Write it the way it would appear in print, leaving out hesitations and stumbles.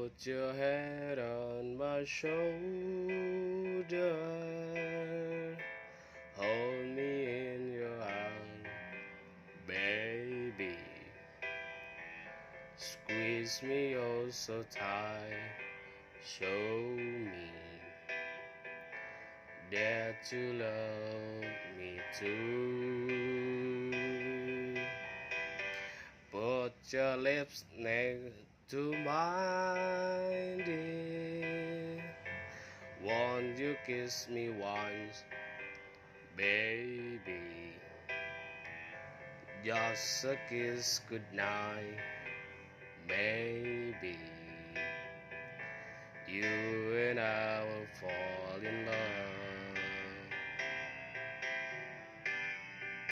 Put your head on my shoulder, hold me in your arms, baby. Squeeze me oh so tight, show me dare to love me too. Put your lips next to mine, dear. Won't you kiss me once, baby? Just a kiss goodnight, baby. You and I will fall in love.